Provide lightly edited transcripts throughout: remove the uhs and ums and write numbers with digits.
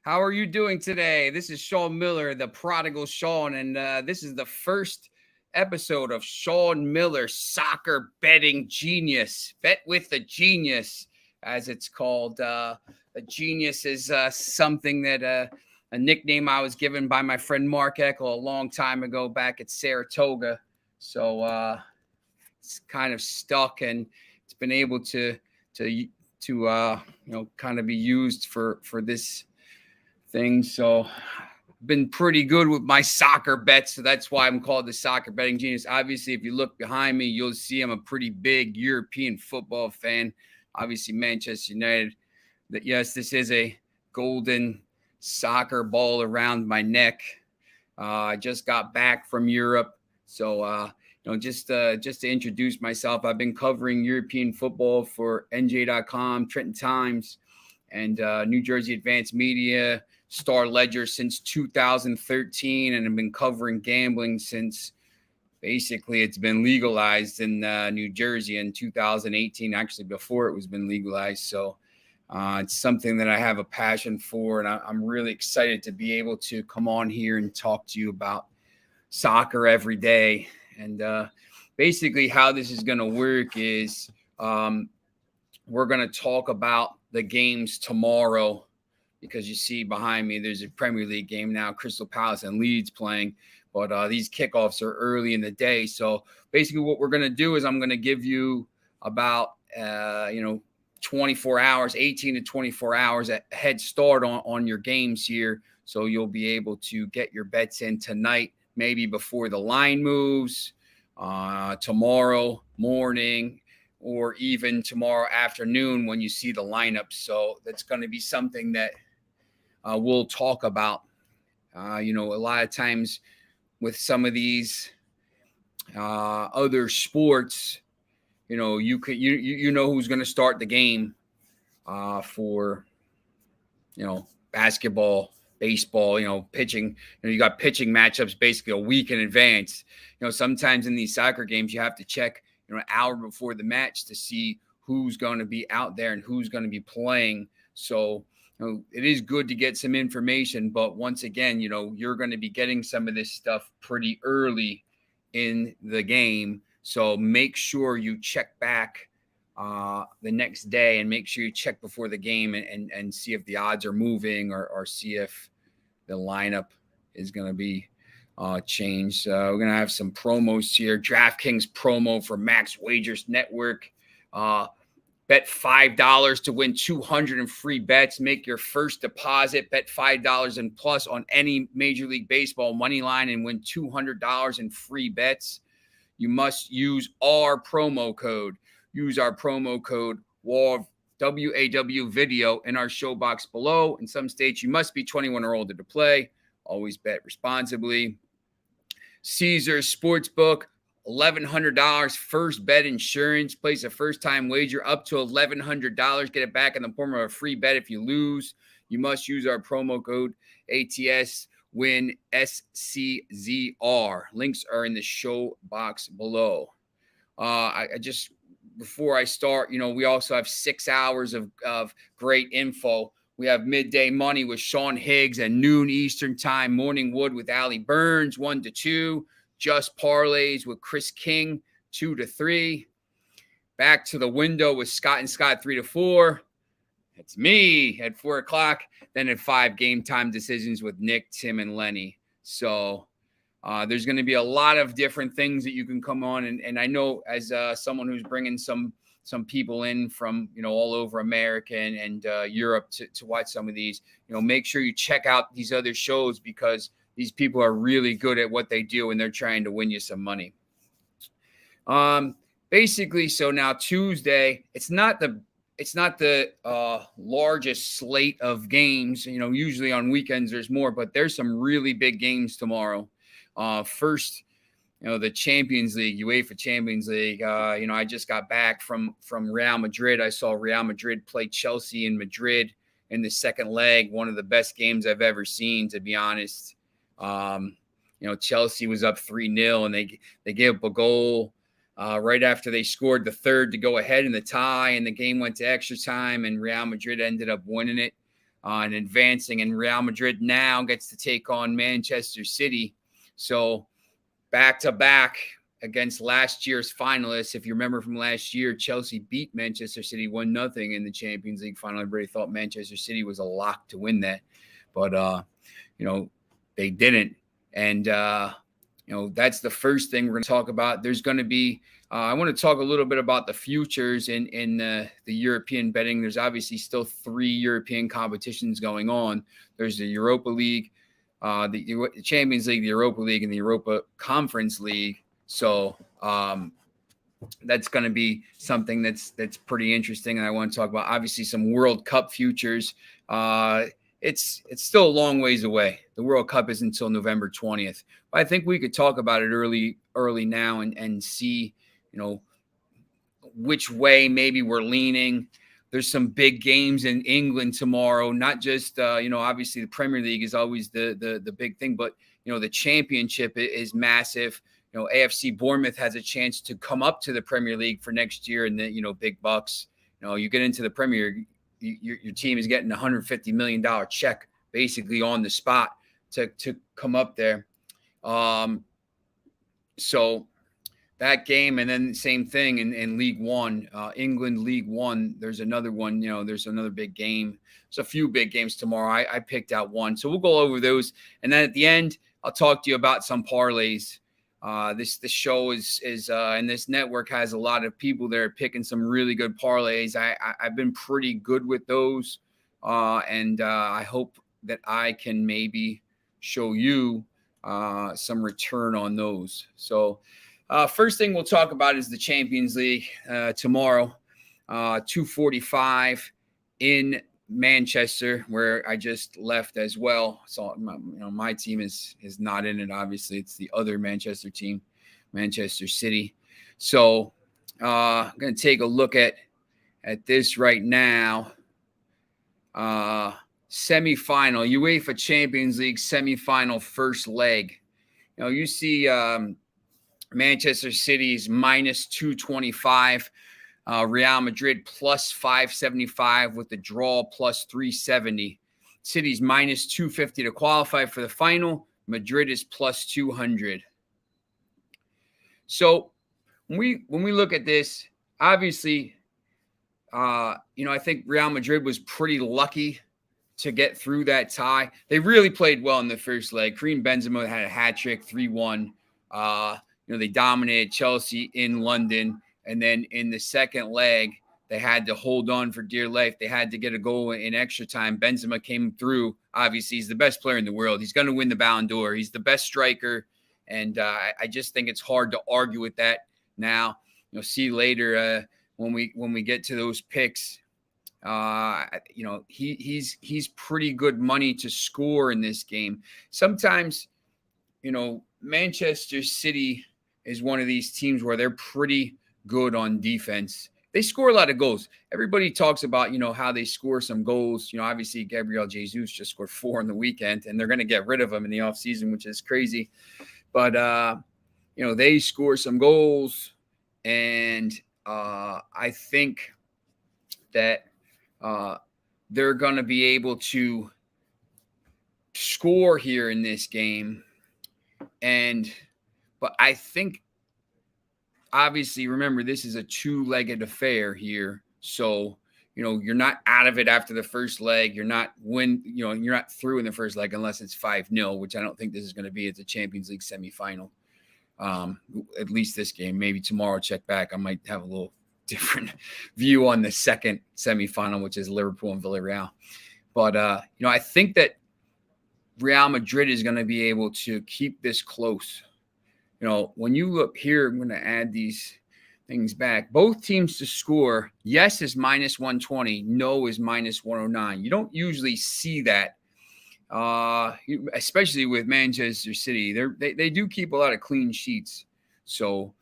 How are you doing today? This is Sean Miller, the prodigal Sean, and this is the first episode of Sean Miller Soccer Betting Genius. Bet with the Genius, as it's called. A genius is something that a nickname I was given by my friend Mark Eckel a long time ago back at Saratoga. So it's kind of stuck, and it's been able to kind of be used for this thing. So been pretty good with my soccer bets, so that's why I'm called the Soccer Betting Genius. Obviously, if you look behind me, you'll see I'm a pretty big European football fan. Obviously, Manchester United. That yes, this is a golden soccer ball around my neck. I just got back from Europe, so just to introduce myself, I've been covering European football for NJ.com, Trenton Times, and New Jersey Advanced Media, Star Ledger since 2013, and I've been covering gambling since basically it's been legalized in New Jersey in 2018, actually before it was been legalized. So it's something that I have a passion for, and I'm really excited to be able to come on here and talk to you about soccer every day. And basically how this is going to work is we're going to talk about the games tomorrow, because you see behind me, there's a Premier League game now, Crystal Palace and Leeds playing, but these kickoffs are early in the day. So basically what we're going to do is I'm going to give you about, 24 hours, 18 to 24 hours a head start on your games here. So you'll be able to get your bets in tonight, maybe before the line moves, tomorrow morning, or even tomorrow afternoon when you see the lineup. So that's going to be something that we'll talk about. A lot of times with some of these other sports, you know who's going to start the game for basketball, baseball, pitching. You got pitching matchups basically a week in advance. Sometimes in these soccer games you have to check an hour before the match to see who's going to be out there and who's going to be playing. So it is good to get some information, but once again, you're going to be getting some of this stuff pretty early in the game. So make sure you check back the next day, and make sure you check before the game and see if the odds are moving, or see if the lineup is going to be changed. We're going to have some promos here. DraftKings promo for Max Wagers Network. Bet $5 to win $200 in free bets. Make your first deposit. Bet $5 and plus on any Major League Baseball money line and win $200 in free bets. You must use our promo code. Use our promo code WAW video in our show box below. In some states, you must be 21 or older to play. Always bet responsibly. Caesars Sportsbook, $1,100 first bet insurance. Place a first-time wager up to $1,100. Get it back in the form of a free bet if you lose. You must use our promo code ATS WIN SCZR. Links are in the show box below. Before I start, we also have 6 hours of great info. We have Midday Money with Sean Higgs at noon Eastern time. Morning Wood with Allie Burns, 1 to 2. Just Parlays with Chris King, 2 to 3. Back to the Window with Scott and Scott, 3 to 4. It's me at 4 o'clock. Then at 5, Game Time Decisions with Nick, Tim, and Lenny. So there's going to be a lot of different things that you can come on. And I know as someone who's bringing some people in from, all over America and Europe to watch some of these, make sure you check out these other shows, because these people are really good at what they do and they're trying to win you some money. Basically, so now Tuesday, it's not the largest slate of games. Usually on weekends there's more, but there's some really big games tomorrow. First, the Champions League, UEFA Champions League. I just got back from Real Madrid. I saw Real Madrid play Chelsea in Madrid in the second leg. One of the best games I've ever seen, to be honest. Chelsea was up 3-0, and they gave up a goal right after they scored the third to go ahead in the tie, and the game went to extra time, and Real Madrid ended up winning it. and advancing. And Real Madrid now gets to take on Manchester City. So back to back against last year's finalists. If you remember from last year, Chelsea beat Manchester City 1-0 in the Champions League final. Everybody thought Manchester City was a lock to win that, but they didn't. And that's the first thing we're going to talk about. There's going to be I want to talk a little bit about the futures in the European betting. There's obviously still 3 European competitions going on. There's the Europa League, the Champions League, the Europa League, and the Europa Conference League. So that's going to be something that's pretty interesting, and I want to talk about obviously some World Cup futures. It's still a long ways away. The World Cup is until November 20th, but I think we could talk about it early now and see which way maybe we're leaning. There's some big games in England tomorrow. Not just obviously the Premier League is always the big thing, but the Championship is massive. AFC Bournemouth has a chance to come up to the Premier League for next year, and then big bucks. You get into the Premier, your team is getting $150 million check basically on the spot to come up there. So that game, and then same thing in League One, England League One. There's another one. There's another big game. There's a few big games tomorrow. I picked out one, so we'll go over those, and then at the end, I'll talk to you about some parlays. This show is and this network has a lot of people there picking some really good parlays. I've been pretty good with those, and I hope that I can maybe show you some return on those. So first thing we'll talk about is the Champions League tomorrow, 2:45 in Manchester, where I just left as well. So my team is not in it. Obviously, it's the other Manchester team, Manchester City. So I'm going to take a look at this right now. Semifinal, UEFA Champions League semifinal first leg. You see Manchester City's minus 225. Real Madrid plus 575 with the draw plus 370. City's minus 250 to qualify for the final. Madrid is plus 200. So when we look at this, obviously, I think Real Madrid was pretty lucky to get through that tie. They really played well in the first leg. Kareem Benzema had a hat trick, 3-1. They dominated Chelsea in London. And then in the second leg, they had to hold on for dear life. They had to get a goal in extra time. Benzema came through. Obviously, he's the best player in the world. He's going to win the Ballon d'Or. He's the best striker. And I just think it's hard to argue with that now. See later when we get to those picks. He's pretty good money to score in this game. Sometimes, Manchester City is one of these teams where they're pretty good on defense. They score a lot of goals. Everybody talks about, how they score some goals. Obviously Gabriel Jesus just scored 4 on the weekend, and they're going to get rid of him in the offseason, which is crazy. But, they score some goals, and I think that they're going to be able to score here in this game. But I think, obviously, remember, this is a 2-legged affair here. So, you're not out of it after the first leg. You're not you're not through in the first leg unless it's 5-0, which I don't think this is going to be. It's a Champions League semifinal. At least this game. Maybe tomorrow, check back. I might have a little different view on the second semifinal, which is Liverpool and Villarreal. But, I think that Real Madrid is going to be able to keep this close. When you look here, I'm going to add these things back. Both teams to score, yes is minus 120, no is minus 109. You don't usually see that, especially with Manchester City. They do keep a lot of clean sheets. So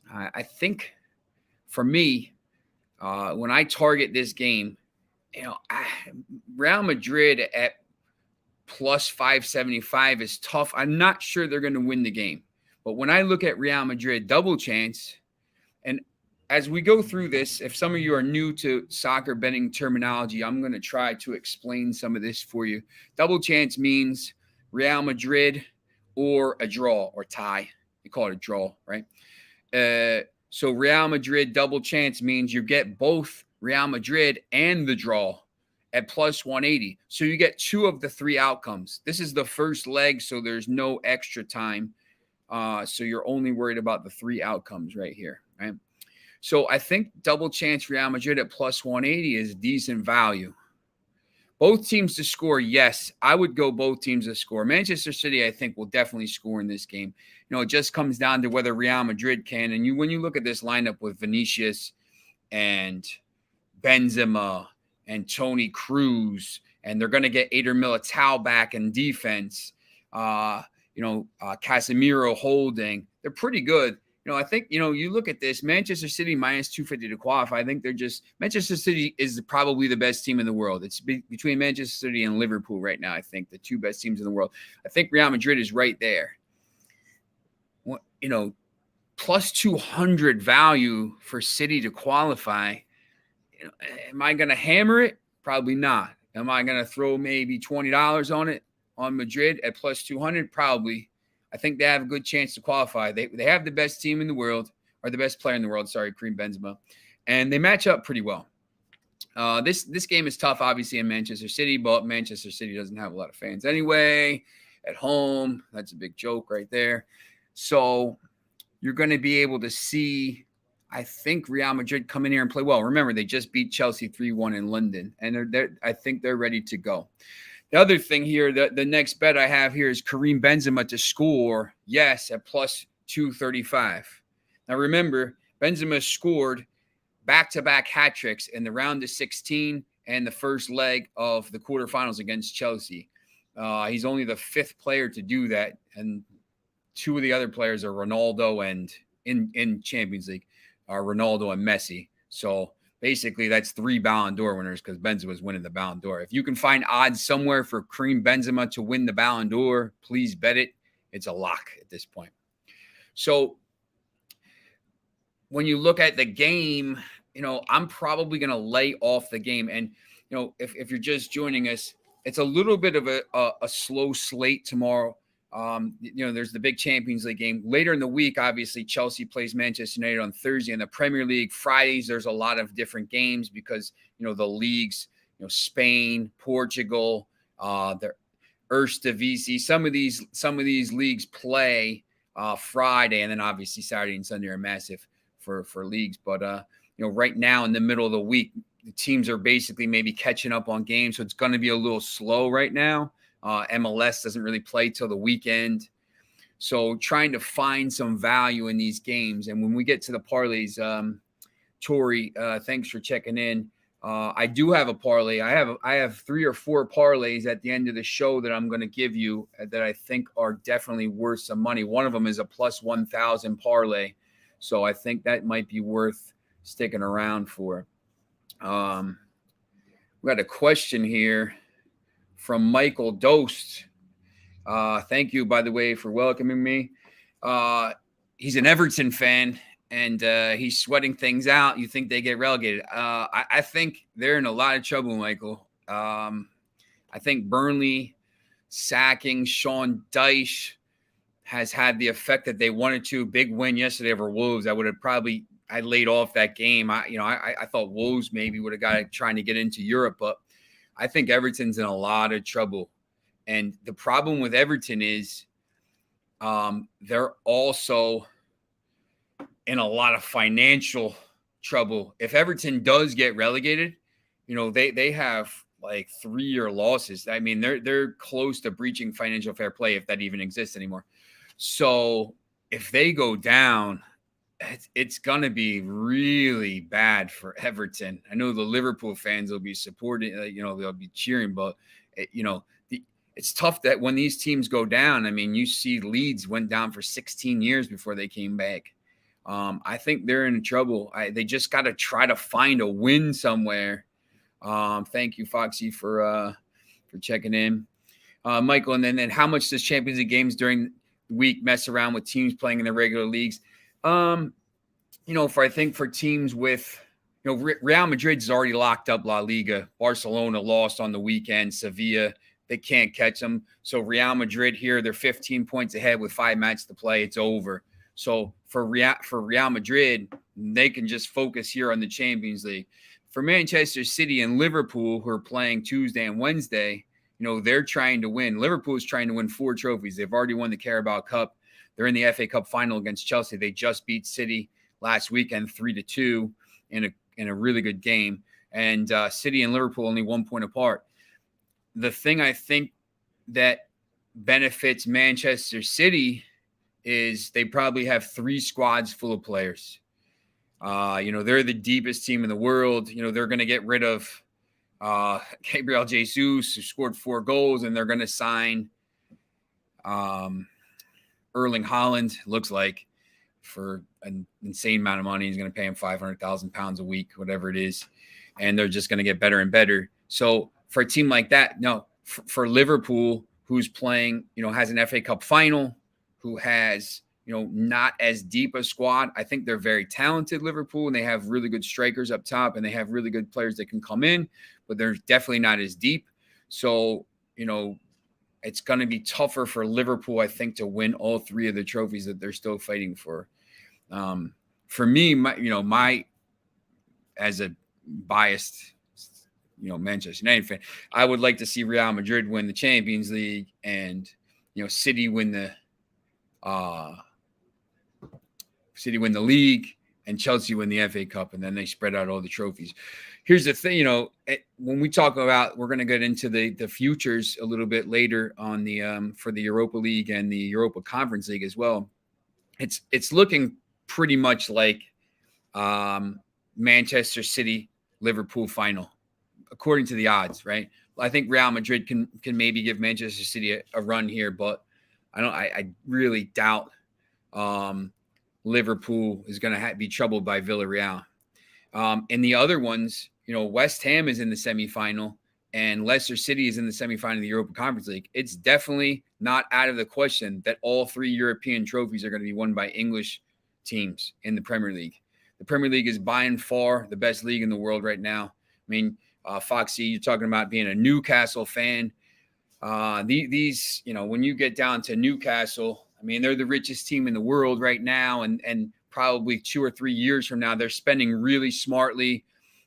I think for me, when I target this game, Real Madrid at plus 575 is tough. I'm not sure they're going to win the game. But when I look at Real Madrid double chance, and as we go through this, if some of you are new to soccer betting terminology, I'm going to try to explain some of this for you. Double chance means Real Madrid or a draw or tie. You call it a draw, right? So Real Madrid double chance means you get both Real Madrid and the draw at plus 180. So you get 2 of the 3 outcomes. This is the first leg, so there's no extra time. So you're only worried about the 3 outcomes right here, right? So I think double chance Real Madrid at plus 180 is decent value. Both teams to score, yes. I would go both teams to score. Manchester City, I think, will definitely score in this game. It just comes down to whether Real Madrid can. And when you look at this lineup with Vinicius and Benzema and Toni Kroos, and they're going to get Eder Militao back in defense, Casemiro holding, they're pretty good. I think, you look at this, Manchester City minus 250 to qualify. I think Manchester City is probably the best team in the world. It's between Manchester City and Liverpool right now, I think, the 2 best teams in the world. I think Real Madrid is right there. Plus 200 value for City to qualify. Am I going to hammer it? Probably not. Am I going to throw maybe $20 on it, on Madrid at plus 200? Probably. I think they have a good chance to qualify. They have the best team in the world, or the best player in the world, sorry, Kareem Benzema, and they match up pretty well. This game is tough, obviously, in Manchester City, but Manchester City doesn't have a lot of fans anyway. At home, that's a big joke right there. So you're going to be able to see, I think, Real Madrid come in here and play well. Remember, they just beat Chelsea 3-1 in London, and I think they're ready to go. The other thing here, the next bet I have here is Kareem Benzema to score, yes, at plus 235. Now, remember, Benzema scored back-to-back hat tricks in the round of 16 and the first leg of the quarterfinals against Chelsea. He's only the 5th player to do that, and 2 of the other players are Ronaldo and in Champions League are Ronaldo and Messi. So basically, that's 3 Ballon d'Or winners because Benzema's winning the Ballon d'Or. If you can find odds somewhere for Kareem Benzema to win the Ballon d'Or, please bet it. It's a lock at this point. So when you look at the game, I'm probably going to lay off the game. And, if you're just joining us, it's a little bit of a slow slate tomorrow. There's the big Champions League game. Later in the week, obviously, Chelsea plays Manchester United on Thursday. In the Premier League, Fridays, there's a lot of different games because, the leagues, Spain, Portugal, the Eredivisie, some of these leagues play Friday, and then obviously Saturday and Sunday are massive for leagues. But, right now in the middle of the week, the teams are basically maybe catching up on games, so it's going to be a little slow right now. MLS doesn't really play till the weekend. So trying to find some value in these games. And when we get to the parlays, Tori, thanks for checking in. I do have a parlay. I have 3 or 4 parlays at the end of the show that I'm going to give you that I think are definitely worth some money. One of them is a plus 1,000 parlay. So I think that might be worth sticking around for. We got a question here from Michael Dost. Thank you, by the way, for welcoming me. He's an Everton fan, and he's sweating things out. You think they get relegated? I think they're in a lot of trouble, Michael. I think Burnley sacking Sean Dyche has had the effect that they wanted to. Big win yesterday over Wolves. I laid off that game. I thought Wolves maybe would have got it trying to get into Europe, but I think Everton's in a lot of trouble. And the problem with Everton is they're also in a lot of financial trouble. If Everton does get relegated, they have like 3-year losses. I mean, they're close to breaching financial fair play, if that even exists anymore. So if they go down, it's going to be really bad for Everton. I know the Liverpool fans will be supporting, they'll be cheering, but, it's tough that when these teams go down, I mean, you see Leeds went down for 16 years before they came back. I think they're in trouble. They just got to try to find a win somewhere. Thank you, Foxy, for checking in. Michael, and then how much does Champions League games during the week mess around with teams playing in the regular leagues? for teams with, Real Madrid's already locked up La Liga. Barcelona lost on the weekend. Sevilla, they can't catch them. So Real Madrid here, they're 15 points ahead with 5 matches to play. It's over. So for Real Madrid, they can just focus here on the Champions League. For Manchester City and Liverpool, who are playing Tuesday and Wednesday, they're trying to win. Liverpool is trying to win 4 trophies. They've already won the Carabao Cup. They're in the FA Cup final against Chelsea. They just beat City last weekend 3-2 in a really good game. And City and Liverpool only 1 point apart. The thing I think that benefits Manchester City is they probably have 3 squads full of players. They're the deepest team in the world. They're going to get rid of Gabriel Jesus, who scored 4 goals, and they're going to sign Erling Haaland, looks like, for an insane amount of money. He's going to pay him £500,000 a week, whatever it is. And they're just going to get better and better. So for a team like that, no, for Liverpool, who's playing, has an FA Cup final, who has, not as deep a squad. I think they're very talented, Liverpool, and they have really good strikers up top, and they have really good players that can come in, but they're definitely not as deep. So, it's going to be tougher for Liverpool, I think, to win all 3 of the trophies that they're still fighting for. For me, my as a biased, Manchester United fan, I would like to see Real Madrid win the Champions League and, City win the league and Chelsea win the FA Cup, and then they spread out all the trophies. Here's the thing, when we talk about, we're going to get into the futures a little bit later on the for the Europa League and the Europa Conference League as well. It's looking pretty much like Manchester City Liverpool final, according to the odds, right? I think Real Madrid can maybe give Manchester City a run here, but I really doubt Liverpool is going to be troubled by Villarreal. And the other ones, West Ham is in the semifinal and Leicester City is in the semifinal of the Europa Conference League. It's definitely not out of the question that all 3 European trophies are going to be won by English teams in the Premier League. The Premier League is by and far the best league in the world right now. I mean, Foxy, you're talking about being a Newcastle fan. These, when you get down to Newcastle, I mean, they're the richest team in the world right now, and probably 2 or 3 years from now, they're spending really smartly.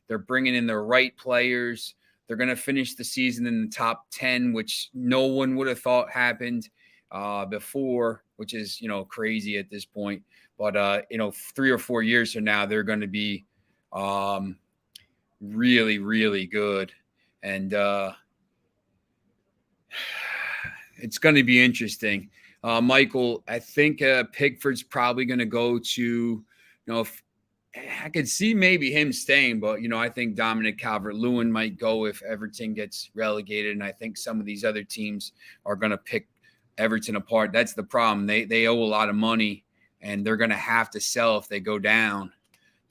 They're bringing in the right players. They're going to finish the season in the top 10, which no one would have thought happened before, which is, crazy at this point. But, 3 or 4 years from now, they're going to be really, really good. And it's going to be interesting. Michael, I think Pickford's probably going to go to, if I could see maybe him staying, but, I think Dominic Calvert-Lewin might go if Everton gets relegated. And I think some of these other teams are going to pick Everton apart. That's the problem. They owe a lot of money and they're going to have to sell if they go down.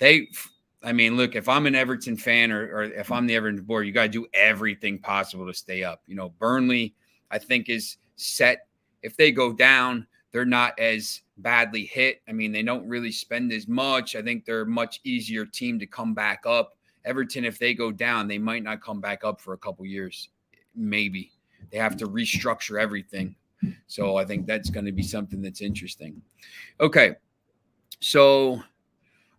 Look, if I'm an Everton fan or if I'm the Everton board, you got to do everything possible to stay up. Burnley, I think, is set. If they go down, they're not as badly hit. I mean, they don't really spend as much. I think they're a much easier team to come back up. Everton, if they go down, they might not come back up for a couple years. Maybe. They have to restructure everything. So I think that's going to be something that's interesting. Okay. So I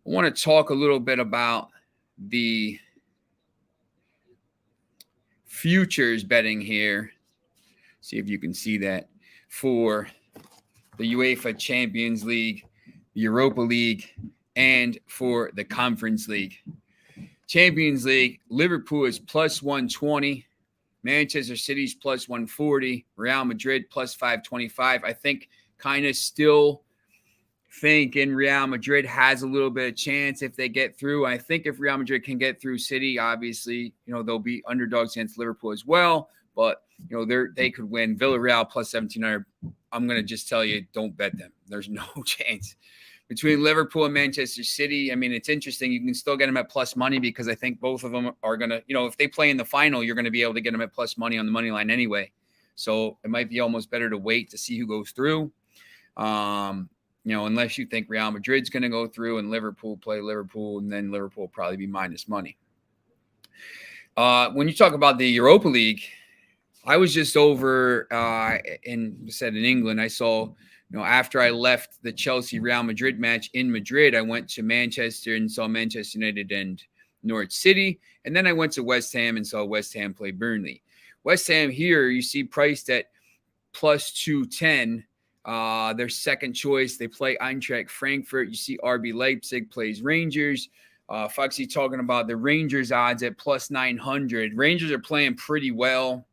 want to talk a little bit about the futures betting here. See if you can see that. For the UEFA Champions League, the Europa League, and for the Conference League. Champions League, Liverpool is plus 120. Manchester City's plus 140. Real Madrid plus 525. I think kind of still thinking Real Madrid has a little bit of chance if they get through. I think if Real Madrid can get through City, obviously, they'll be underdogs against Liverpool as well. But, they could win. Villarreal plus 1,700. I'm going to just tell you, don't bet them. There's no chance. Between Liverpool and Manchester City, I mean, it's interesting. You can still get them at plus money because I think both of them are going to, if they play in the final, you're going to be able to get them at plus money on the money line anyway. So it might be almost better to wait to see who goes through. unless you think Real Madrid's going to go through and Liverpool play Liverpool, and then Liverpool will probably be minus money. When you talk about the Europa League, I was just over in England. I saw, after I left the Chelsea Real Madrid match in Madrid, I went to Manchester and saw Manchester United and Norwich City. And then I went to West Ham and saw West Ham play Burnley. West Ham here, you see priced at plus 210. Their second choice. They play Eintracht Frankfurt. You see RB Leipzig plays Rangers. Foxy talking about the Rangers odds at plus 900. Rangers are playing pretty well.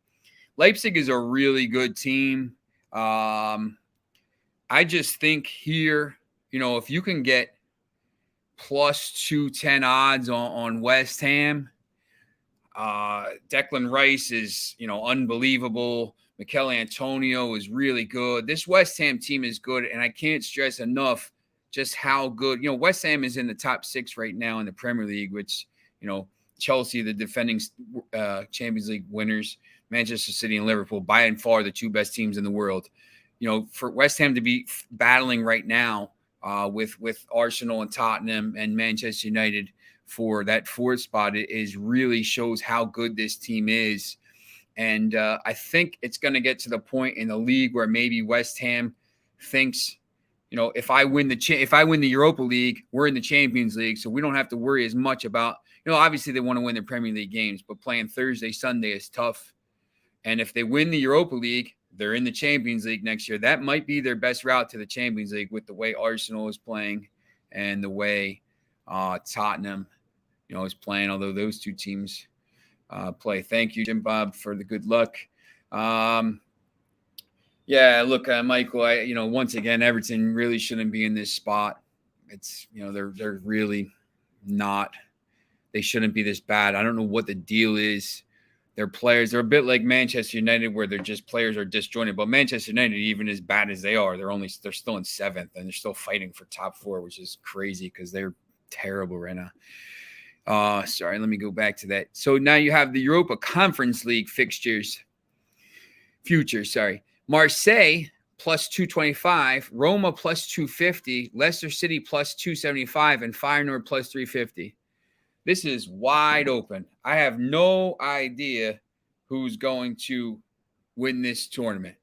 Leipzig is a really good team. I just think here, if you can get plus 210 odds on West Ham, Declan Rice is, unbelievable. Mikel Antonio is really good. This West Ham team is good, and I can't stress enough just how good. West Ham is in the top 6 right now in the Premier League, which, Chelsea, the defending Champions League winners, Manchester City and Liverpool, by and far the 2 best teams in the world. For West Ham to be battling right now with Arsenal and Tottenham and Manchester United for that 4th spot, it really shows how good this team is. And I think it's going to get to the point in the league where maybe West Ham thinks, if I win the Europa League, we're in the Champions League, so we don't have to worry as much about, obviously they want to win their Premier League games, but playing Thursday, Sunday is tough. And if they win the Europa League, they're in the Champions League next year. That might be their best route to the Champions League with the way Arsenal is playing and the way Tottenham, is playing, although those 2 teams play. Thank you, Jim Bob, for the good luck. Yeah, look, Michael, once again, Everton really shouldn't be in this spot. It's, they're really not. They shouldn't be this bad. I don't know what the deal is. Their players, they're a bit like Manchester United, where players are disjointed. But Manchester United, even as bad as they are, they're still in 7th, and they're still fighting for top 4, which is crazy because they're terrible right now. Sorry, let me go back to that. So now you have the Europa Conference League futures. Marseille plus 225, Roma plus 250, Leicester City plus 275, and Feyenoord plus 350. This is wide open. I have no idea who's going to win this tournament.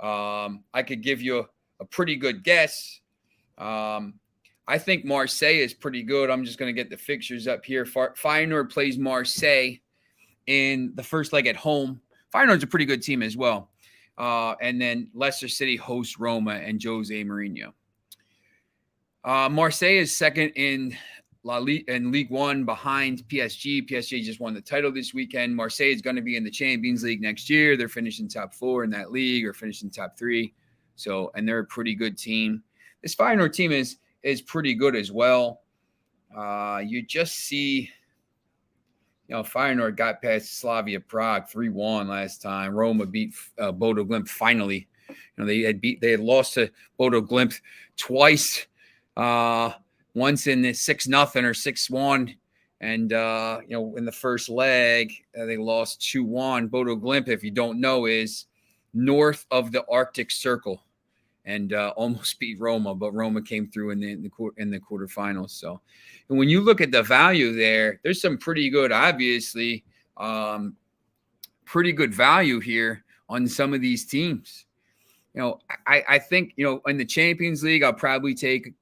I could give you a pretty good guess. I think Marseille is pretty good. I'm just going to get the fixtures up here. Feyenoord plays Marseille in the first leg at home. Feyenoord's a pretty good team as well. And then Leicester City hosts Roma and Jose Mourinho. Marseille is second in League One behind PSG. PSG just won the title this weekend. Marseille is going to be in the Champions League next year. They're finishing top 4 in that league, or finishing top 3. So, and they're a pretty good team. This Feyenoord team is pretty good as well. You just see, Feyenoord got past Slavia Prague 3-1 last time. Roma beat Bodo Glimt finally. They had lost to Bodo Glimt twice. Once in the 6-0 or 6-1. And, in the first leg, they lost 2-1. Bodo Glimt, if you don't know, is north of the Arctic Circle, and almost beat Roma, but Roma came through in the quarterfinals. So, and when you look at the value there's some pretty good, obviously, pretty good value here on some of these teams. I think, in the Champions League, I'll probably take,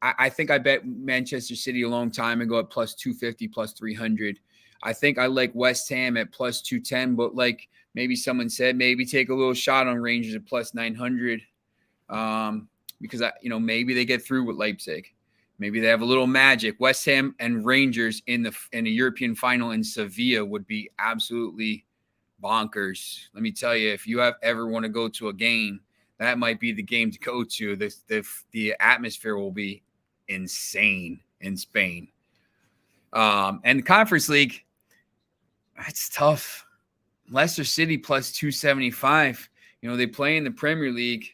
I think I bet Manchester City a long time ago at plus 250, plus 300. I think I like West Ham at plus 210, but like maybe someone said, maybe take a little shot on Rangers at plus 900. Because maybe they get through with Leipzig. Maybe they have a little magic. West Ham and Rangers in a European final in Sevilla would be absolutely bonkers. Let me tell you, if you ever want to go to a game, that might be the game to go to. The atmosphere will be insane in Spain. And the Conference League, that's tough. Leicester City plus 275. They play in the Premier League.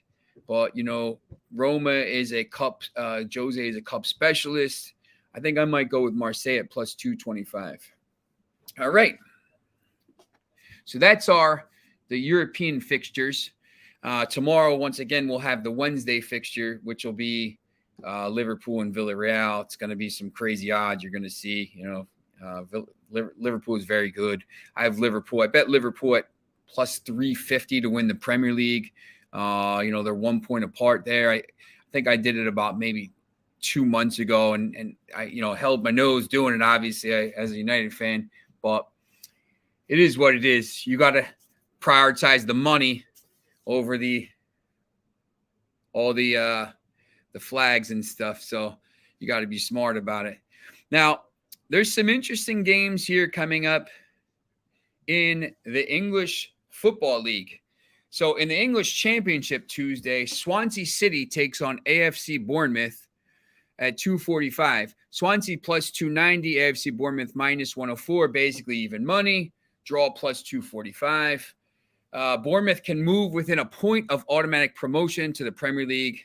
But, Roma is a cup. Jose is a cup specialist. I think I might go with Marseille at plus 225. All right. So that's the European fixtures. Tomorrow, once again, we'll have the Wednesday fixture, which will be Liverpool and Villarreal. It's going to be some crazy odds you're going to see. Liverpool is very good. I have Liverpool. I bet Liverpool at plus 350 to win the Premier League. They're 1 point apart there. I think I did it about maybe 2 months ago, and I held my nose doing it, obviously, as a United fan. But it is what it is. You got to prioritize the money over all the flags and stuff. So you got to be smart about it. Now, there's some interesting games here coming up in the English Football League. So in the English Championship Tuesday, Swansea City takes on AFC Bournemouth at 245. Swansea plus 290, AFC Bournemouth minus 104, basically even money. Draw plus 245. Bournemouth can move within a point of automatic promotion to the Premier League.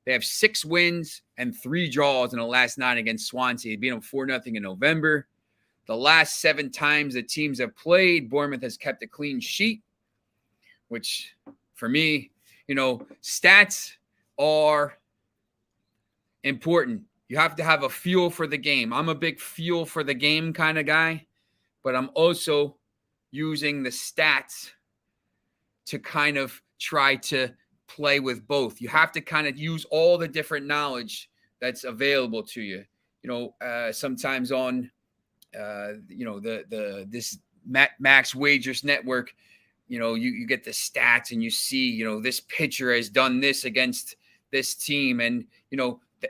They have 6 wins and 3 draws in the last 9 against Swansea. They beat them 4-0 in November. The last 7 times the teams have played, Bournemouth has kept a clean sheet, which for me, stats are important. You have to have a feel for the game. I'm a big feel for the game kind of guy, but I'm also using the stats to kind of try to play with both. You have to kind of use all the different knowledge that's available to you. Sometimes on this Max Wagers Network, you get the stats and you see, this pitcher has done this against this team, and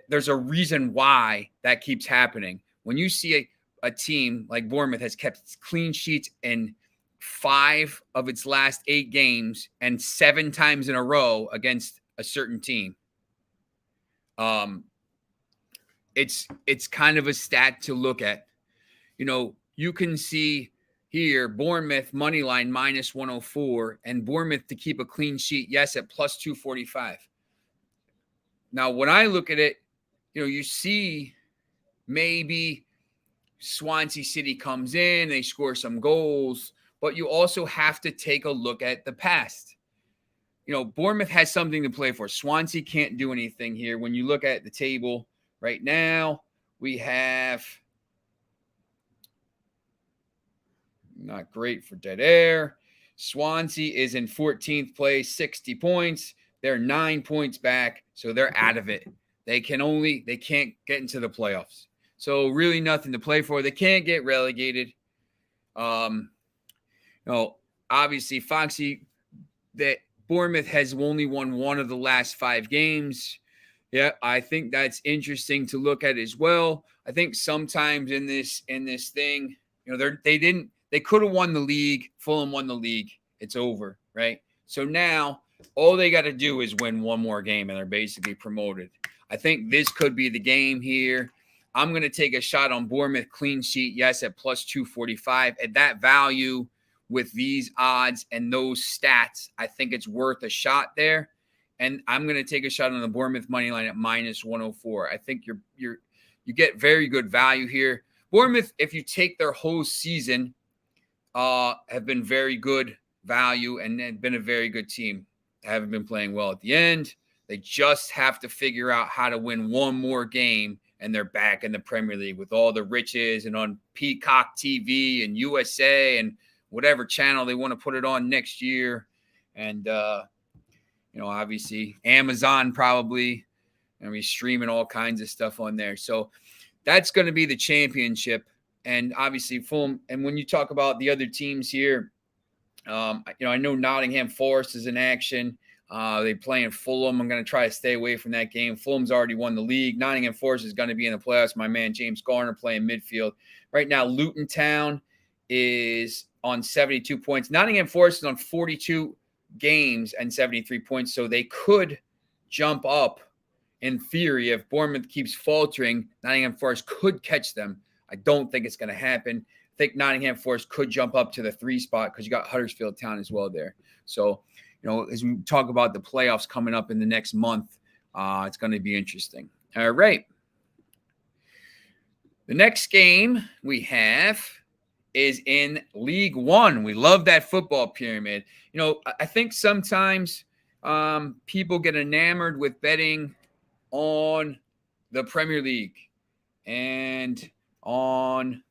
there's a reason why that keeps happening. When you see a team like Bournemouth has kept clean sheets in 5 of its last 8 games and 7 times in a row against a certain team. It's kind of a stat to look at. You can see here Bournemouth money line minus 104 and Bournemouth to keep a clean sheet, yes, at plus 245. Now, when I look at it, you see maybe Swansea City comes in, they score some goals, but you also have to take a look at the past. Bournemouth has something to play for. Swansea can't do anything here. When you look at the table right now, we have not great for dead air. Swansea is in 14th place, 60 points. They're 9 points back, so they're out of it. They can't get into the playoffs. So really nothing to play for. They can't get relegated. Obviously, Foxy, that Bournemouth has only won 1 of the last 5 games. Yeah, I think that's interesting to look at as well. I think sometimes in this thing, they could have won the league. Fulham won the league. It's over, right? So now all they got to do is win 1 more game, and they're basically promoted. I think this could be the game here. I'm going to take a shot on Bournemouth clean sheet, yes, at plus 245. At that value with these odds and those stats, I think it's worth a shot there. And I'm going to take a shot on the Bournemouth money line at minus 104. I think you get very good value here. Bournemouth, if you take their whole season, have been very good value and have been a very good team. Haven't been playing well at the end. They just have to figure out how to win 1 more game, and they're back in the Premier League with all the riches and on Peacock TV and USA and whatever channel they want to put it on next year. And, obviously Amazon probably, and we're streaming all kinds of stuff on there. So that's going to be the championship. And obviously Fulham. And when you talk about the other teams here, I know Nottingham Forest is in action. They play in Fulham. I'm going to try to stay away from that game. Fulham's already won the league. Nottingham Forest is going to be in the playoffs. My man James Garner playing midfield. Right now, Luton Town is on 72 points. Nottingham Forest is on 42 games and 73 points, so they could jump up in theory. If Bournemouth keeps faltering, Nottingham Forest could catch them. I don't think it's going to happen. I think Nottingham Forest could jump up to the 3 spot because you got Huddersfield Town as well there. So, as we talk about the playoffs coming up in the next month, it's going to be interesting. All right. The next game we have is in League One. We love that football pyramid. I think sometimes people get enamored with betting on the Premier League and on,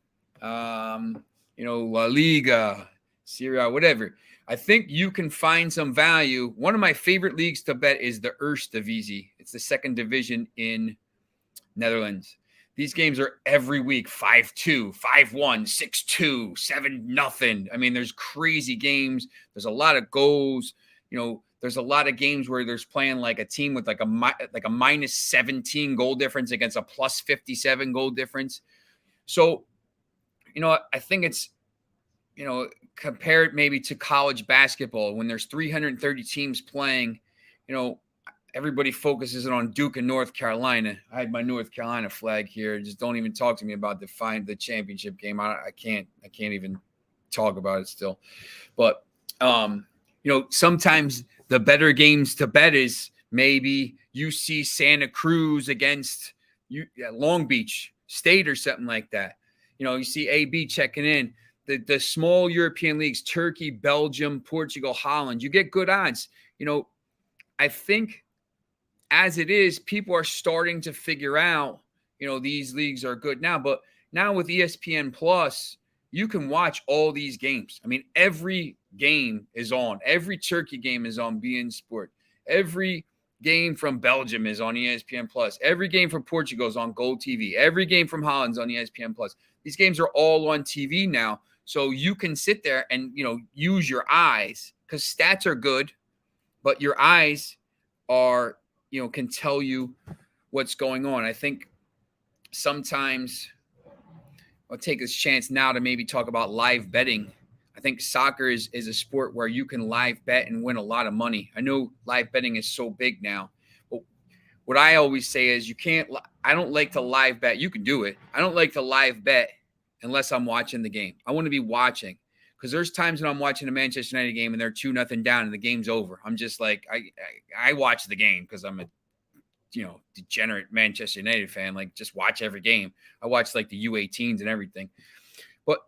La Liga, Serie A, whatever. I think you can find some value. One of my favorite leagues to bet is the Eredivisie. It's the second division in Netherlands. These games are every week 5-2, 5-1, 6-2, 7-0. I mean, there's crazy games. There's a lot of goals. There's a lot of games where there's playing like a team with like a minus 17 goal difference against a plus 57 goal difference. So, I think it's, compare it maybe to college basketball when there's 330 teams playing, everybody focuses on Duke and North Carolina. I had my North Carolina flag here. Just don't even talk to me about the championship game. I can't even talk about it still. But, sometimes the better games to bet is maybe UC Santa Cruz against Long Beach State or something like that. You see AB checking in. The small European leagues, Turkey, Belgium, Portugal, Holland, you get good odds. I think as it is, people are starting to figure out, these leagues are good now. But now with ESPN Plus, you can watch all these games. I mean, every game is on. Every Turkey game is on beIN Sport. Every game from Belgium is on ESPN Plus. Every game from Portugal is on Gold TV. Every game from Holland is on ESPN Plus. These games are all on TV now. So you can sit there and, use your eyes because stats are good, but your eyes are, can tell you what's going on. I think sometimes I'll take this chance now to maybe talk about live betting. I think soccer is a sport where you can live bet and win a lot of money. I know live betting is so big now, but what I always say is I don't like to live bet. You can do it. I don't like to live bet unless I'm watching the game. I want to be watching because there's times when I'm watching a Manchester United game and they're 2-0 down and the game's over. I'm just like, I watch the game because I'm a, degenerate Manchester United fan. Like, just watch every game. I watch like the U18s and everything. But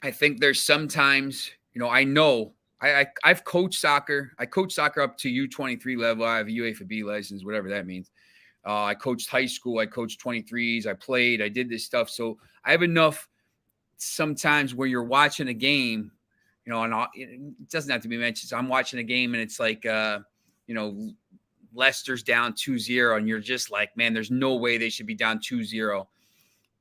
I think there's sometimes, I know I've coached soccer. I coach soccer up to U23 level. I have a UEFA B license, whatever that means. I coached high school. I coached 23s. I did this stuff. So I have enough sometimes where you're watching a game, and it doesn't have to be mentioned. So I'm watching a game and it's like, Leicester's down 2-0 and you're just like, man, there's no way they should be down 2-0.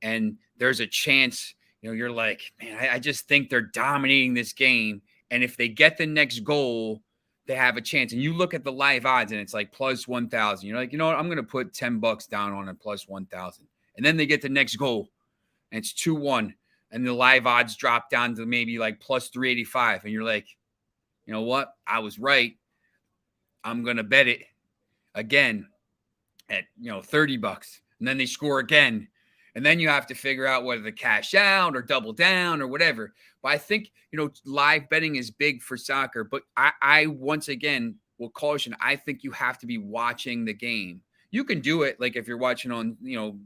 And there's a chance, you're like, man, I just think they're dominating this game. And if they get the next goal, they have a chance. And you look at the live odds and it's like plus 1,000. You're like, you know what? I'm going to put $10 down on it plus 1,000. And then they get the next goal and it's 2-1. And the live odds drop down to maybe like plus 385. And you're like, you know what? I was right. I'm going to bet it again at, $30. And then they score again. And then you have to figure out whether to cash out or double down or whatever. But I think, live betting is big for soccer. But I once again will caution, I think you have to be watching the game. You can do it like if you're watching on,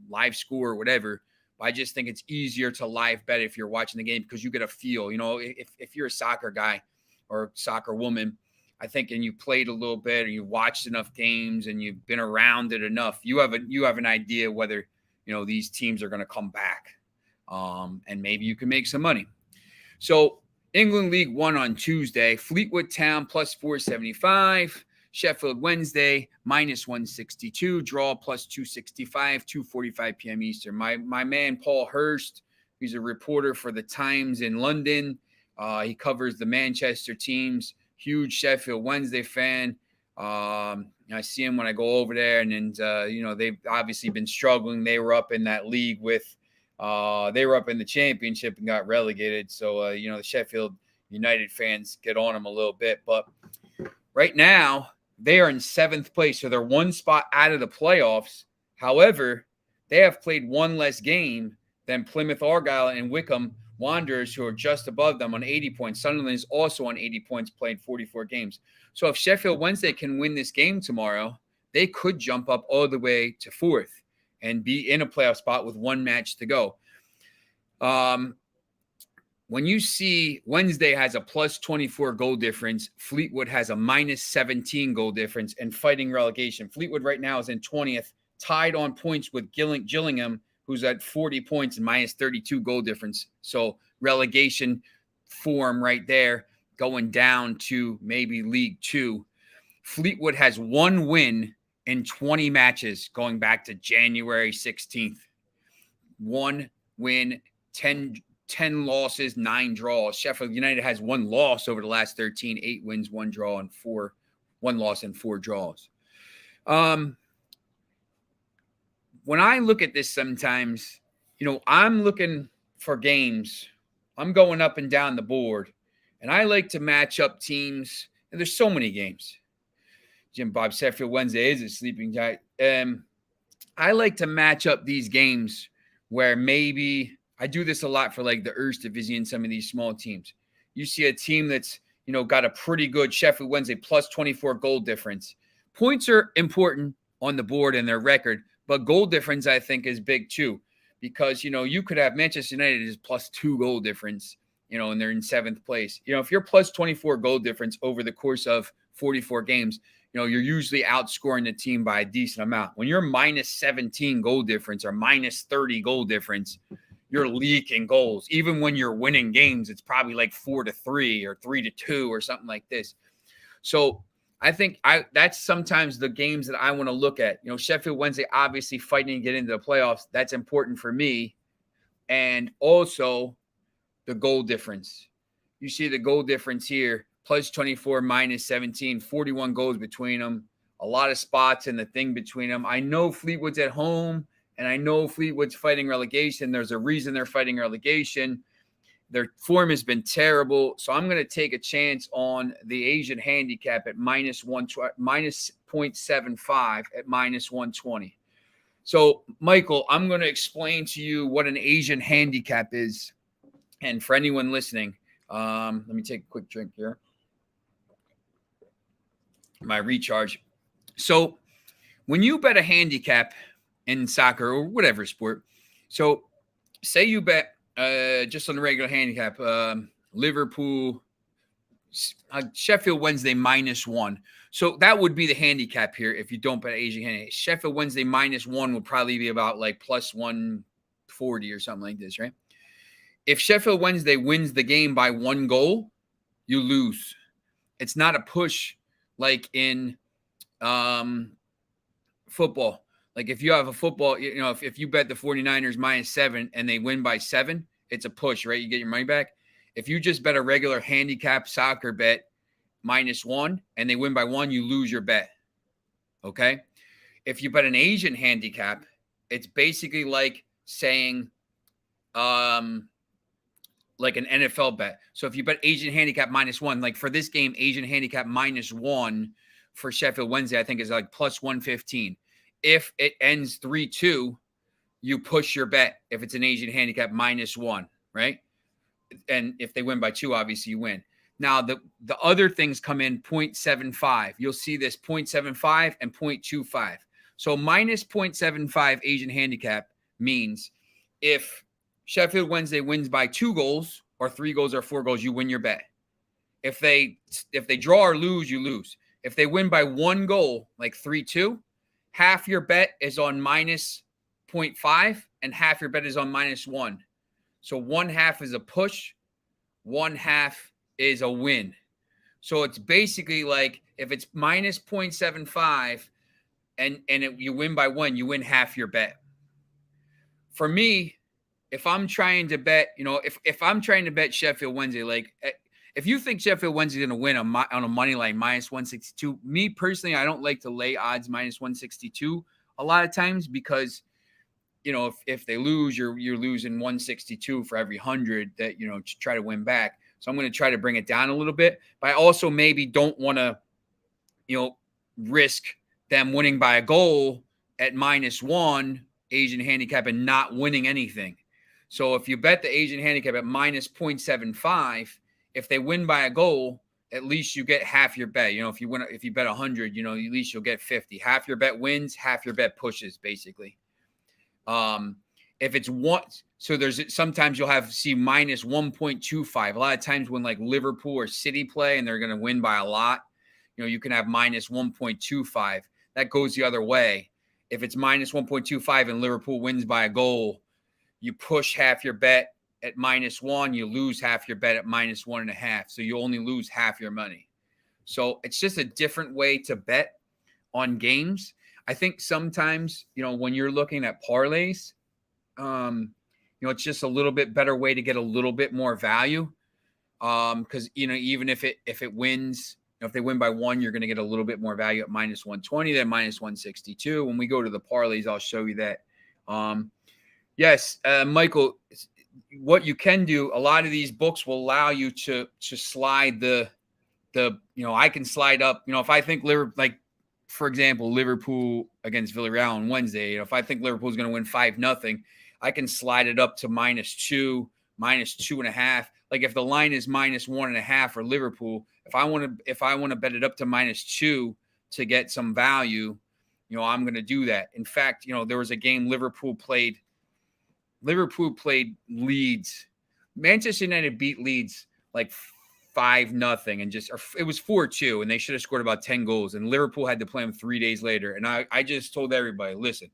live score or whatever. But I just think it's easier to live bet if you're watching the game because you get a feel. If you're a soccer guy or soccer woman, I think, and you played a little bit and you watched enough games and you've been around it enough, you have an idea whether these teams are going to come back, and maybe you can make some money. So England League 1 on Tuesday, Fleetwood Town plus 475, Sheffield Wednesday minus 162, draw plus 265, 2:45 p.m. Eastern. My man Paul Hurst, he's a reporter for the Times in London. He covers the Manchester teams. Huge Sheffield Wednesday fan. I see him when I go over there, and they've obviously been struggling. They were up in that league they were up in the championship and got relegated. So, the Sheffield United fans get on them a little bit. But right now, they are in 7th place. So they're one spot out of the playoffs. However, they have played one less game than Plymouth Argyle and Wycombe Wanderers, who are just above them on 80 points. Sunderland is also on 80 points, playing 44 games. So if Sheffield Wednesday can win this game tomorrow, they could jump up all the way to 4th and be in a playoff spot with one match to go. when you see Wednesday has a plus 24 goal difference, Fleetwood has a minus 17 goal difference and fighting relegation. Fleetwood right now is in 20th, tied on points with Gillingham, who's at 40 points and minus 32 goal difference. So relegation form right there, going down to maybe League Two. Fleetwood has one win in 20 matches going back to January 16th. One win, 10 losses, 9 draws. Sheffield United has one loss over the last 13, 8 wins, 1 draw, and 1 loss and 4 draws. When I look at this sometimes, I'm looking for games. I'm going up and down the board, and I like to match up teams. And there's so many games. Jim Bob Sheffield Wednesday is a sleeping giant. I like to match up these games where maybe I do this a lot for like the Eredivisie, some of these small teams. You see a team that's, got a pretty good Sheffield Wednesday plus 24 goal difference. Points are important on the board and their record, but goal difference I think is big too, because, you could have Manchester United is plus 2 goal difference, and they're in 7th place. If you're plus 24 goal difference over the course of 44 games, you're usually outscoring the team by a decent amount. When you're minus 17 goal difference or minus 30 goal difference, you're leaking goals. Even when you're winning games, it's probably like 4-3 or 3-2 or something like this. So I think that's sometimes the games that I want to look at. Sheffield Wednesday obviously fighting to get into the playoffs. That's important for me. And also the goal difference. You see the goal difference here, plus 24, minus 17, 41 goals between them. A lot of spots in the thing between them. I know Fleetwood's at home, and I know Fleetwood's fighting relegation. There's a reason they're fighting relegation. Their form has been terrible. So I'm going to take a chance on the Asian handicap at minus 0.75 at minus 120. So, Michael, I'm going to explain to you what an Asian handicap is. And for anyone listening, let me take a quick drink here. My recharge. So when you bet a handicap in soccer or whatever sport, so say you bet just on the regular handicap, Liverpool, Sheffield Wednesday -1. So that would be the handicap here if you don't bet Asian handicap. Sheffield Wednesday -1 would probably be about like plus 140 or something like this, right? If Sheffield Wednesday wins the game by 1 goal, you lose. It's not a push like in football. Like if you have a football, if you bet the 49ers -7 and they win by 7, it's a push, right? You get your money back. If you just bet a regular handicap soccer bet -1 and they win by 1, you lose your bet. Okay? If you bet an Asian handicap, it's basically like saying like an NFL bet. So if you bet Asian handicap -1, like for this game, Asian handicap -1 for Sheffield Wednesday, I think is like plus 115. If it ends 3-2, you push your bet if it's an Asian handicap -1, right? And if they win by 2, obviously you win. Now, the other things come in 0.75. You'll see this 0.75 and 0.25. So minus 0.75 Asian handicap means if Sheffield Wednesday wins by 2 goals or 3 goals or 4 goals, you win your bet. If they draw or lose, you lose. If they win by 1 goal, like 3-2, half your bet is on minus 0.5 and half your bet is on -1. So 1/2 is a push, 1/2 is a win. So it's basically like if it's minus 0.75 and you win by 1, you win half your bet. For me, if I'm trying to bet, if I'm trying to bet Sheffield Wednesday, like if you think Sheffield Wednesday is going to win on a money line -162, me personally, I don't like to lay odds -162 a lot of times because, if they lose, you're losing 162 for every 100 that, to try to win back. So I'm going to try to bring it down a little bit, but I also maybe don't want to, risk them winning by a goal at -1 Asian handicap and not winning anything. So if you bet the Asian handicap at minus 0.75, if they win by a goal, at least you get half your bet. If you bet 100, at least you'll get 50. Half your bet wins, half your bet pushes, basically. if it's one, so there's sometimes you'll see minus 1.25. A lot of times when like Liverpool or City play and they're going to win by a lot, you can have minus 1.25. That goes the other way. If it's minus 1.25 and Liverpool wins by a goal, you push half your bet at -1, you lose half your bet at -1.5. So you only lose half your money. So it's just a different way to bet on games. I think sometimes, when you're looking at parlays, it's just a little bit better way to get a little bit more value. Because, even if it wins, if they win by 1, you're going to get a little bit more value at -120 than -162. When we go to the parlays, I'll show you that. Yes, Michael, what you can do, a lot of these books will allow you to slide the I can slide up, if I think for example, Liverpool against Villarreal on Wednesday, if I think Liverpool's going to win 5-0, I can slide it up to -2, -2.5. Like if the line is -1.5 for Liverpool, if I want to bet it up to -2 to get some value, I'm going to do that. In fact, there was a game Liverpool played Leeds. Manchester United beat Leeds like 5-0 and it was 4-2 and they should have scored about 10 goals. And Liverpool had to play them 3 days later. And I just told everybody, listen,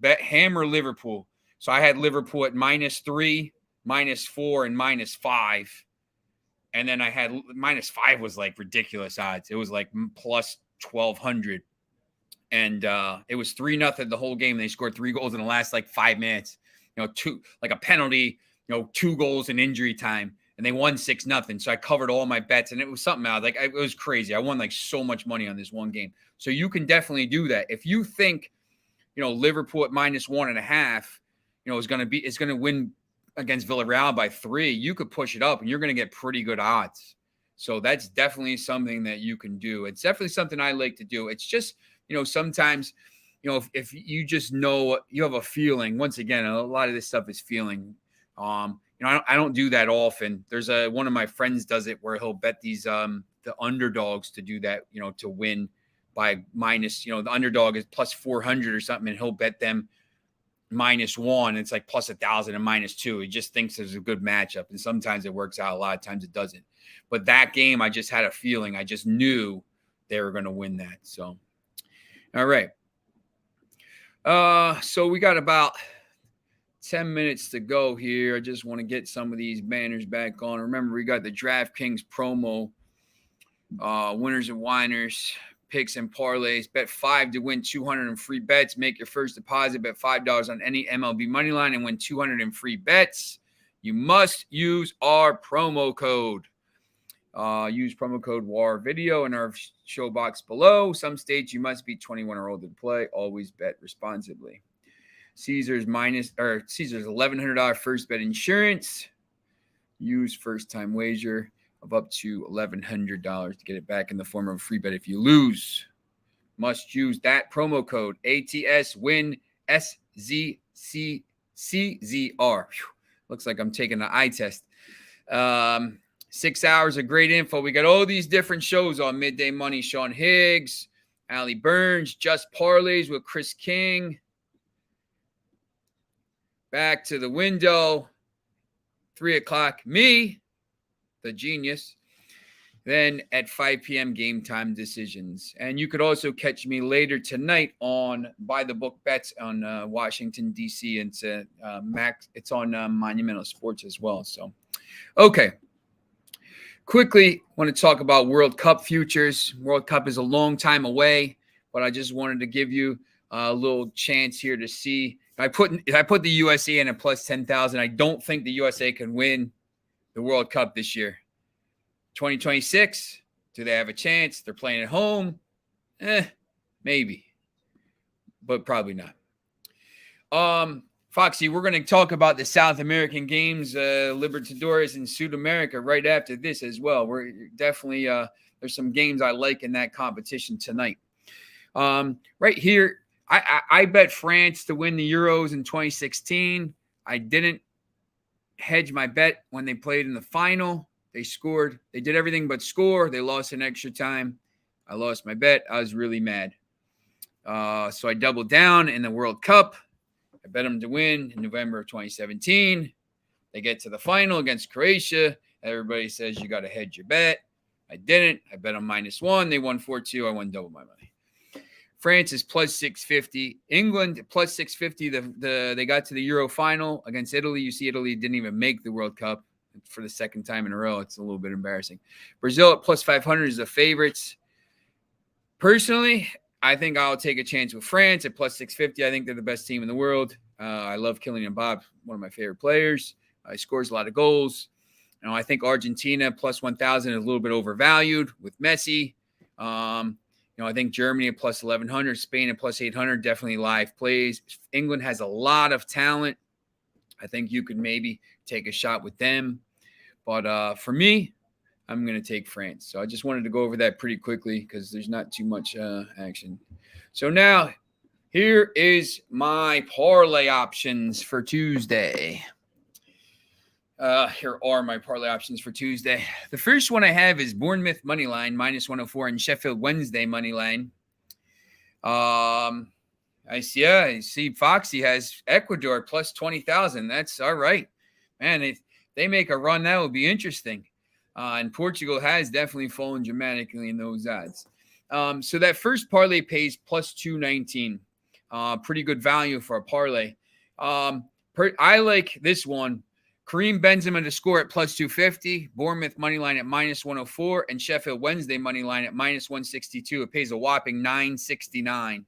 bet hammer Liverpool. So I had Liverpool at -3, -4, and -5. And then I had -5 was like ridiculous odds. It was like plus 1,200. And it was 3-0 the whole game. They scored 3 goals in the last 5 minutes. 2 like a penalty, 2 goals in injury time, and they won 6-0. So I covered all my bets, and it was something else. It was crazy. I won so much money on this one game. So you can definitely do that. If you think, Liverpool at -1.5, is going to win against Villarreal by 3, you could push it up and you're going to get pretty good odds. So that's definitely something that you can do. It's definitely something I like to do. It's just, sometimes, if you just you have a feeling, once again, a lot of this stuff is feeling. I don't do that often. There's one of my friends does it where he'll bet these the underdogs to do that, to win by minus, the underdog is plus 400 or something, and he'll bet them -1. It's like plus 1,000 and -2. He just thinks there's a good matchup, and sometimes it works out. A lot of times it doesn't. But that game, I just had a feeling. I just knew they were going to win that. So, all right. So we got about 10 minutes to go here. I just want to get some of these banners back on. Remember, we got the DraftKings promo, winners and whiners, picks and parlays. Bet 5 to win 200 in free bets. Make your first deposit. Bet $5 on any MLB Moneyline and win 200 in free bets. You must use our promo code. Use promo code WAR video in our show box below. Some states you must be 21 or older to play. Always bet responsibly. Caesar's $1,100 first bet insurance. Use first time wager of up to $1,100 to get it back in the form of a free bet if you lose. Must use that promo code ATS WIN SZCCZR. Looks like I'm taking the eye test. 6 hours of great info. We got all these different shows on Midday Money. Sean Higgs, Allie Burns, Just Parlays with Chris King. Back to the window. 3 o'clock, me, the genius. Then at 5 p.m., game time decisions. And you could also catch me later tonight on By the Book Bets on Washington, D.C. And it's on Monumental Sports as well. So, okay. Quickly, want to talk about World Cup futures. World Cup is a long time away, but I just wanted to give you a little chance here to see. If I put the USA in at plus 10,000, I don't think the USA can win the World Cup this year. 2026, do they have a chance? They're playing at home. Maybe, but probably not. Foxy, we're going to talk about the South American games, Libertadores and Sudamerica right after this as well. We're definitely there's some games I like in that competition tonight. Right here, I bet France to win the Euros in 2016. I didn't hedge my bet when they played in the final. They scored. They did everything but score. They lost in extra time. I lost my bet. I was really mad. So I doubled down in the World Cup. I bet them to win in November of 2017. They get to the final against Croatia. Everybody says you got to hedge your bet. I didn't. I bet them -1. They won 4-2. I won double my money. France is plus 650. England plus 650. They got to the Euro final against Italy. You see, Italy didn't even make the World Cup for the second time in a row. It's a little bit embarrassing. Brazil at plus 500 is the favorites. Personally, I think I'll take a chance with France at plus 650. I think they're the best team in the world. I love Kylian Mbappé, one of my favorite players. He scores a lot of goals. I think Argentina plus 1,000 is a little bit overvalued with Messi. I think Germany at plus 1,100, Spain at plus 800, definitely live plays. England has a lot of talent. I think you could maybe take a shot with them. But for me, I'm going to take France. So I just wanted to go over that pretty quickly because there's not too much action. So now here is my parlay options for Tuesday. Here are my parlay options for Tuesday. The first one I have is Bournemouth Moneyline, -104, and Sheffield Wednesday Moneyline. I see Foxy has Ecuador plus 20,000. That's all right. Man, if they make a run, that would be interesting. And Portugal has definitely fallen dramatically in those odds. So that first parlay pays plus 219. Pretty good value for a parlay. I like this one. Kareem Benzema to score at plus 250, Bournemouth moneyline at -104, and Sheffield Wednesday moneyline at -162. It pays a whopping $9.69.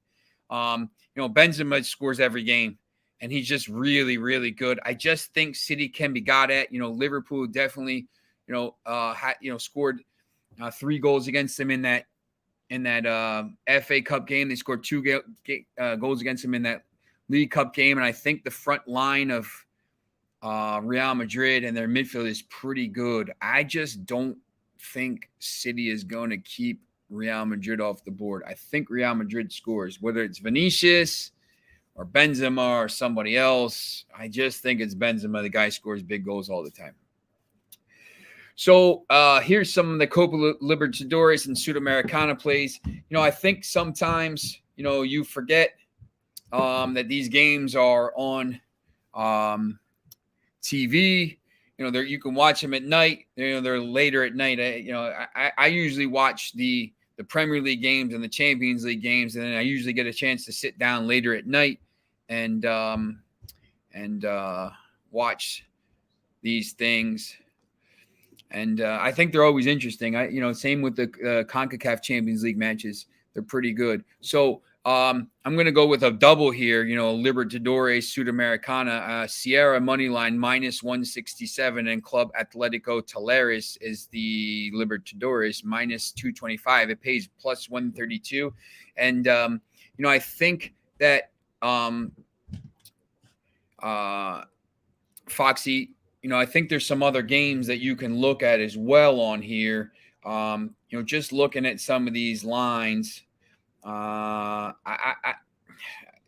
Benzema scores every game, and he's just really, really good. I just think City can be got at. Liverpool definitely, scored 3 goals against them in that FA Cup game. They scored 2 goals against them in that League Cup game, and I think the front line of Real Madrid and their midfield is pretty good. I just don't think City is going to keep Real Madrid off the board. I think Real Madrid scores, whether it's Vinicius or Benzema or somebody else. I just think it's Benzema. The guy scores big goals all the time. So here's some of the Copa Libertadores and Sudamericana plays. I think sometimes, you forget that these games are on TV. You can watch them at night. They're later at night. I usually watch the Premier League games and the Champions League games, and then I usually get a chance to sit down later at night and watch these things. And I think they're always interesting. Same with the CONCACAF Champions League matches. They're pretty good. So I'm going to go with a double here, Libertadores, Sudamericana, Sierra Moneyline -167, and Club Atletico Talleres is the Libertadores -225. It pays plus 132. And, I think that Foxy, I think there's some other games that you can look at as well on here. Just looking at some of these lines,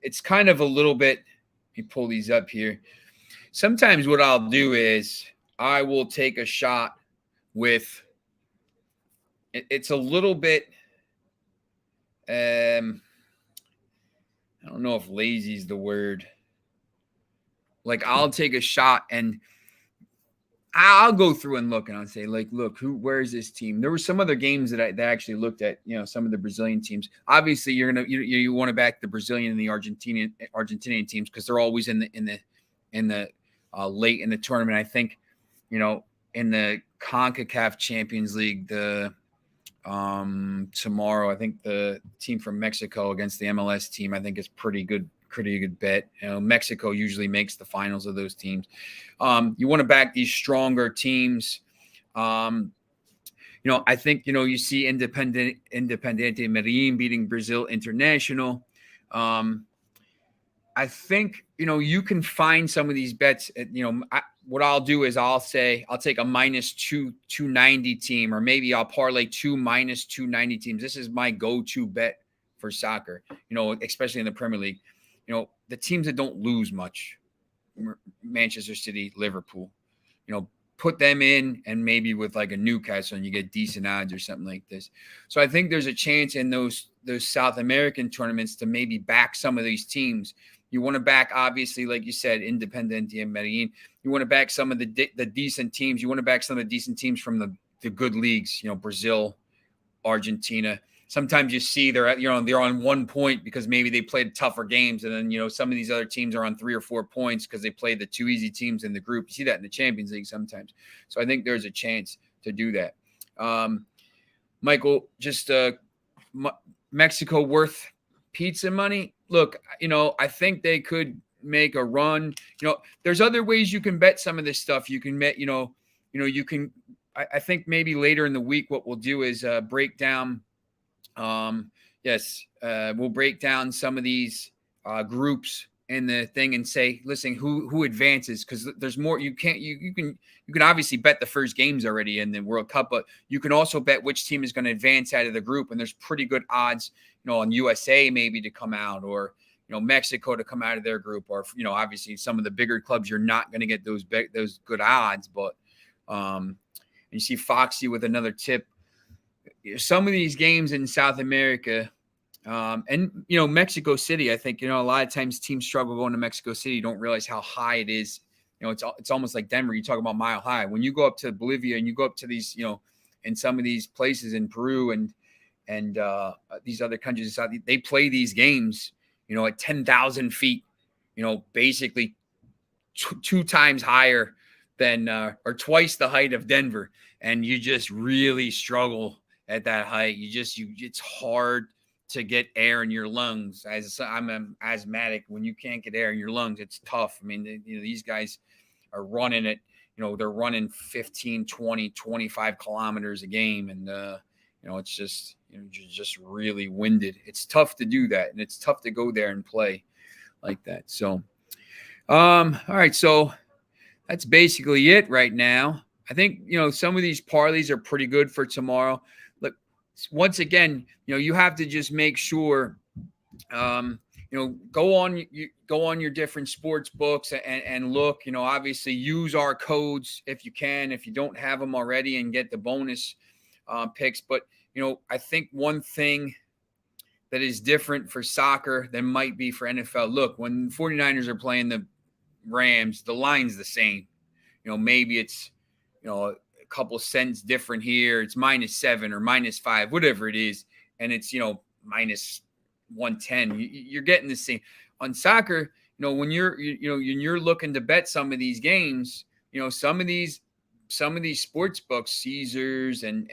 it's kind of a little bit, let me pull these up here. Sometimes what I'll do is I will take a shot with, it's a little bit, I don't know if lazy is the word. Like, I'll take a shot and I'll go through and look, and I'll say, look, where is this team? There were some other games that I actually looked at, some of the Brazilian teams. Obviously, you want to back the Brazilian and the Argentinian teams because they're always in the late in the tournament. I think, in the CONCACAF Champions League, tomorrow, I think the team from Mexico against the MLS team, I think is pretty good bet. Mexico usually makes the finals of those teams. You want to back these stronger teams. I think, you see Independiente Medellin beating Brazil International. I think, you can find some of these bets. What I'll do is I'll take a -290 team, or maybe I'll parlay 2 -290 teams. This is my go-to bet for soccer, especially in the Premier League. The teams that don't lose much, Manchester City, Liverpool, put them in, and maybe with like a Newcastle and you get decent odds or something like this. So I think there's a chance in those South American tournaments to maybe back some of these teams. You want to back, obviously, like you said, Independiente Medellin. You want to back some of the decent teams. You want to back some of the decent teams from the good leagues, Brazil, Argentina. Sometimes you see they're on 1 point because maybe they played tougher games, and then some of these other teams are on 3 or 4 points because they played the 2 easy teams in the group. You see that in the Champions League sometimes. So I think there's a chance to do that. Michael, just Mexico worth pizza money. Look, I think they could make a run. There's other ways you can bet some of this stuff. You can bet, you can. I think maybe later in the week, what we'll do is break down. We'll break down some of these groups in the thing and say, listen, who advances, because there's more. You can obviously bet the first games already in the World Cup, but you can also bet which team is going to advance out of the group, and there's pretty good odds, on USA maybe to come out, or Mexico to come out of their group, or obviously some of the bigger clubs you're not going to get those good odds, but you see Foxy with another tip. Some of these games in South America, and Mexico City, I think a lot of times teams struggle going to Mexico City. You don't realize how high it is. It's almost like Denver. You talk about mile high. When you go up to Bolivia and you go up to these, in some of these places in Peru and these other countries, they play these games, at 10,000 feet. Basically 2 times higher than or twice the height of Denver, and you just really struggle at that height. It's hard to get air in your lungs. As I'm an asthmatic, when you can't get air in your lungs, it's tough. I mean, these guys are running it, they're running 15, 20, 25 kilometers a game. And, it's just, you're just really winded. It's tough to do that. And it's tough to go there and play like that. So, all right. So that's basically it right now. I think, some of these parlays are pretty good for tomorrow. Look, once again, you have to just make sure, go on your different sports books and look, obviously use our codes if you can, if you don't have them already, and get the bonus picks. But, I think one thing that is different for soccer than might be for NFL. Look, when 49ers are playing the Rams, the line's the same. Maybe it's, a couple cents different here. It's -7 or -5, whatever it is. And it's, minus 110. You're getting the same. On soccer, when you're looking to bet some of these games, some of these sports books, Caesars and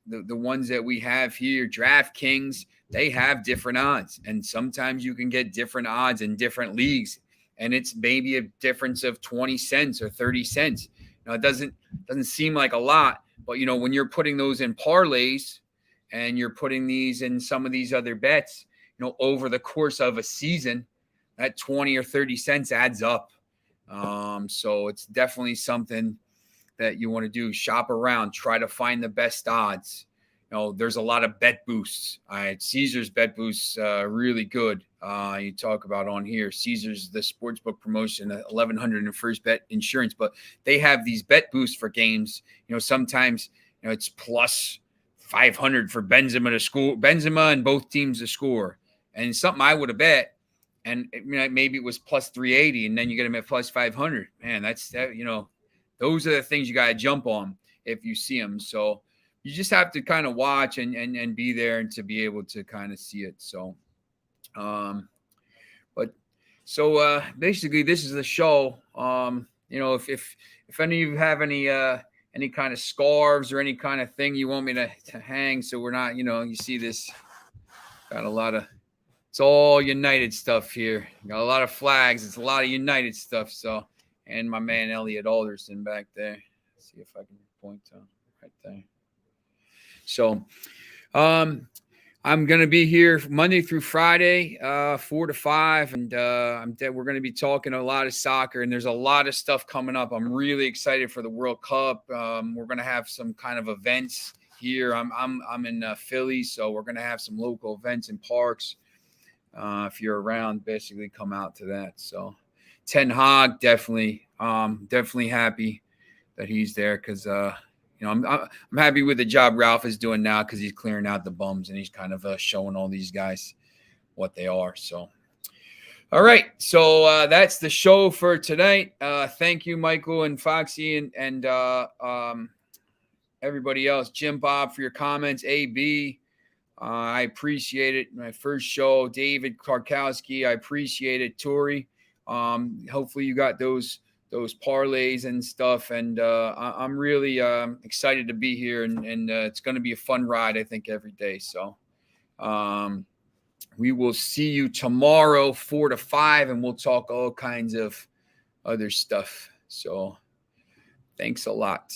the ones that we have here, DraftKings, they have different odds. And sometimes you can get different odds in different leagues. And it's maybe a difference of 20 cents or 30 cents. Now, it doesn't seem like a lot, but, when you're putting those in parlays and you're putting these in some of these other bets, over the course of a season, that 20 or 30 cents adds up. So it's definitely something that you want to do. Shop around, try to find the best odds. There's a lot of bet boosts. Caesars bet boosts, really good. You talk about on here, Caesars, the sportsbook promotion, 1,100 in first bet insurance, but they have these bet boosts for games. Sometimes, it's plus 500 for Benzema and both teams to score. And something I would have bet, and maybe it was plus 380, and then you get them at plus 500. Man, those are the things you got to jump on if you see them. So you just have to kind of watch and be there and to be able to kind of see it. So, basically this is the show. If any of you have any kind of scarves or any kind of thing you want me to hang, so we're not, you see this, got a lot of, it's all United stuff here. Got a lot of flags. It's a lot of United stuff. So, and my man Elliot Alderson back there. Let's see if I can point to him right there. So, I'm going to be here Monday through Friday, 4 to 5. And we're going to be talking a lot of soccer, and there's a lot of stuff coming up. I'm really excited for the World Cup. We're going to have some kind of events here. I'm in Philly, so we're going to have some local events in parks. If you're around, basically come out to that. So Ten Hag, definitely happy that he's there, because I'm happy with the job Ralph is doing now, because he's clearing out the bums and he's kind of showing all these guys what they are. So All right. So that's the show for tonight. Thank you, Michael and Foxy and everybody else. Jim Bob for your comments. AB. I appreciate it. My first show. David Karkowski. I appreciate it. Tori. Hopefully you got those parlays and stuff. And I'm really excited to be here. And it's going to be a fun ride, I think, every day. So we will see you tomorrow, 4 to 5, and we'll talk all kinds of other stuff. So thanks a lot.